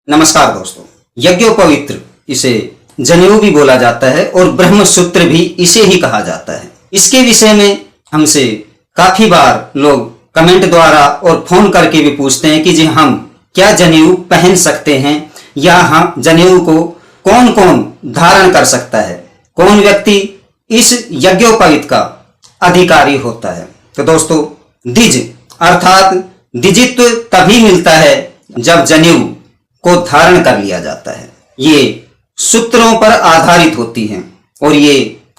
नमस्कार दोस्तों, यज्ञोपवीत इसे जनेऊ भी बोला जाता है और ब्रह्मसूत्र भी इसे ही कहा जाता है। इसके विषय में हमसे काफी बार लोग कमेंट द्वारा और फोन करके भी पूछते हैं कि जी हम क्या जनेऊ पहन सकते हैं या हम जनेऊ को कौन कौन धारण कर सकता है, कौन व्यक्ति इस यज्ञोपवीत का अधिकारी होता है। तो दोस्तों, द्विज अर्थात द्विजित्व तभी मिलता है जब जनेऊ को धारण कर लिया जाता है। ये सूत्रों पर आधारित होती हैं और ये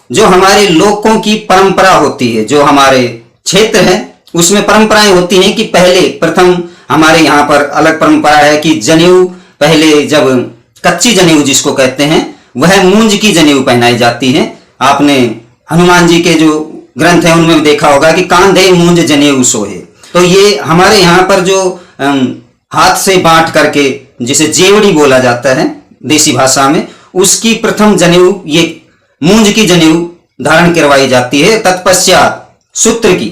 जो हमारे लोकों की परंपरा होती है, जो हमारे क्षेत्र है उसमें परंपराएं होती हैं कि पहले प्रथम हमारे यहाँ पर अलग परंपरा है कि जनेऊ पहले जब कच्ची जनेऊ जिसको कहते हैं वह मूंज की जनेऊ पहनाई जाती है। आपने हनुमान जी के जो ग्रंथ है उनमें देखा होगा कि कांधे मूंज जनेऊ सोहे। तो ये हमारे यहाँ पर जो हाथ से बांट करके जिसे जेवड़ी बोला जाता है देसी भाषा में, उसकी प्रथम जनेऊ ये मूंज की जनेऊ धारण करवाई जाती है। तत्पश्चात सूत्र की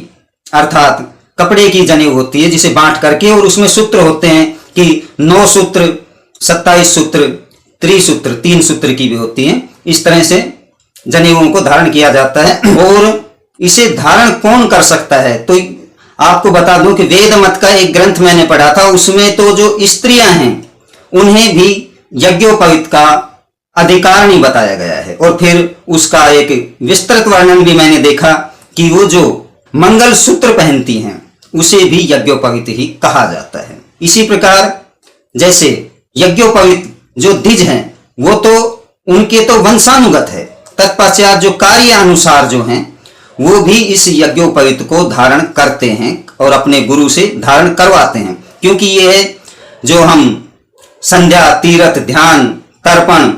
अर्थात कपड़े की जनेऊ होती है जिसे बांट करके, और उसमें सूत्र होते हैं कि 9 सूत्र, 27 सूत्र, त्रिसूत्र, 3 सूत्र की भी होती है। इस तरह से जनेऊओं को धारण किया जाता है। और इसे धारण कौन कर सकता है, तो आपको बता दूं कि वेद मत का एक ग्रंथ मैंने पढ़ा था, उसमें तो जो स्त्रियां हैं उन्हें भी यज्ञोपवीत का अधिकार नहीं बताया गया है। और फिर उसका एक विस्तृत वर्णन भी मैंने देखा कि वो जो मंगल सूत्र पहनती हैं उसे भी यज्ञोपवीत ही कहा जाता है। इसी प्रकार जैसे यज्ञोपवीत जो द्विज हैं वो तो उनके तो वंशानुगत है, तत्पश्चात जो कार्य अनुसार जो हैं वो भी इस यज्ञोपवीत को धारण करते हैं और अपने गुरु से धारण करवाते हैं। क्योंकि ये है जो हम संध्या, तीर्थ, ध्यान, तर्पण,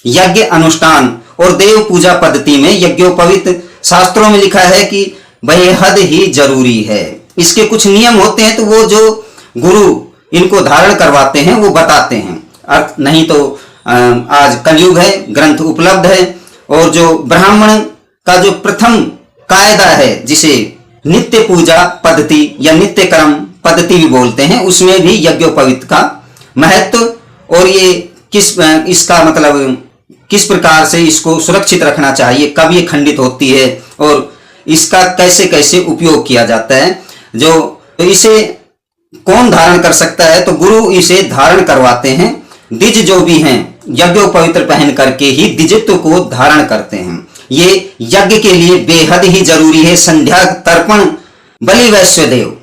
यज्ञ अनुष्ठान और देव पूजा पद्धति में यज्ञोपवीत शास्त्रों में लिखा है कि बेहद ही जरूरी है। इसके कुछ नियम होते हैं तो वो जो गुरु इनको धारण करवाते हैं वो बताते हैं। नहीं तो आज कलयुग है, ग्रंथ उपलब्ध है, और जो ब्राह्मण का जो प्रथम कायदा है जिसे नित्य पूजा पद्धति या नित्य कर्म पद्धति भी बोलते हैं, उसमें भी यज्ञोपवीत का महत्व और ये इसका मतलब किस प्रकार से इसको सुरक्षित रखना चाहिए, कब ये खंडित होती है और इसका कैसे कैसे उपयोग किया जाता है। तो इसे कौन धारण कर सकता है, तो गुरु इसे धारण करवाते हैं। द्विज जो भी हैं यज्ञोपवीत पहन करके ही द्विजित्व को धारण करते हैं। ये यज्ञ के लिए बेहद ही जरूरी है। संध्या, तर्पण, बलि, वैश्वदेव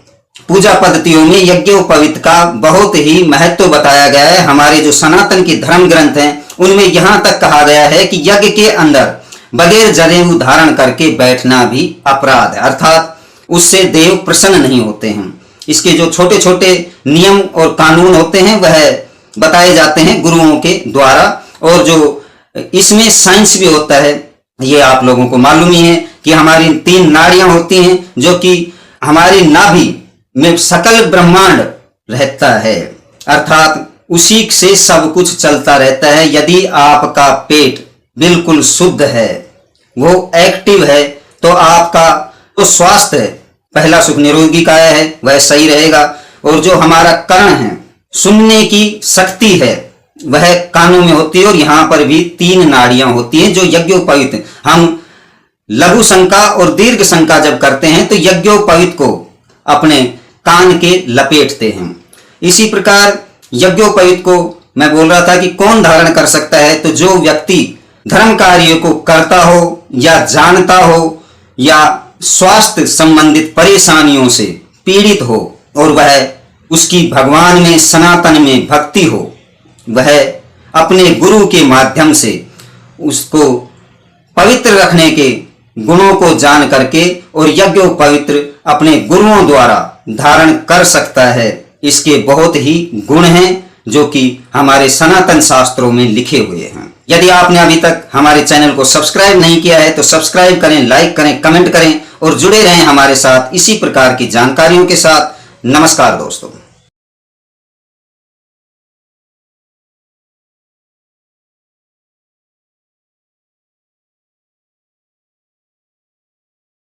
पूजा पद्धतियों में यज्ञोपवीत का बहुत ही महत्व बताया गया है। हमारे जो सनातन के धर्म ग्रंथ हैं उनमें यहां तक कहा गया है कि यज्ञ के अंदर बगैर जनेऊ धारण करके बैठना भी अपराध है, अर्थात उससे देव प्रसन्न नहीं होते हैं। इसके जो छोटे छोटे नियम और कानून होते हैं वह बताए जाते हैं गुरुओं के द्वारा। और जो इसमें साइंस भी होता है, ये आप लोगों को मालूम ही है कि हमारी 3 नाड़ियां होती हैं जो कि हमारी नाभि में सकल ब्रह्मांड रहता है, अर्थात उसी से सब कुछ चलता रहता है। यदि आपका पेट बिल्कुल शुद्ध है, वो एक्टिव है, तो आपका जो स्वास्थ्य है, पहला सुख निरोगी काया है, वह सही रहेगा। और जो हमारा कर्ण है, सुनने की शक्ति है, वह कानों में होती है। और यहां पर भी 3 नाड़ियां होती हैं जो यज्ञोपवीत, हम लघु शंका और दीर्घ शंका जब करते हैं तो यज्ञोपवीत को अपने कान के लपेटते हैं। इसी प्रकार यज्ञोपवीत को मैं बोल रहा था कि कौन धारण कर सकता है, तो जो व्यक्ति धर्म कार्य को करता हो या जानता हो या स्वास्थ्य संबंधित परेशानियों से पीड़ित हो और वह उसकी भगवान में, सनातन में भक्ति हो, वह अपने गुरु के माध्यम से उसको पवित्र रखने के गुणों को जान करके और यज्ञोपवीत अपने गुरुओं द्वारा धारण कर सकता है। इसके बहुत ही गुण हैं जो कि हमारे सनातन शास्त्रों में लिखे हुए हैं। यदि आपने अभी तक हमारे चैनल को सब्सक्राइब नहीं किया है तो सब्सक्राइब करें, लाइक करें, कमेंट करें और जुड़े रहें हमारे साथ इसी प्रकार की जानकारियों के साथ। नमस्कार दोस्तों।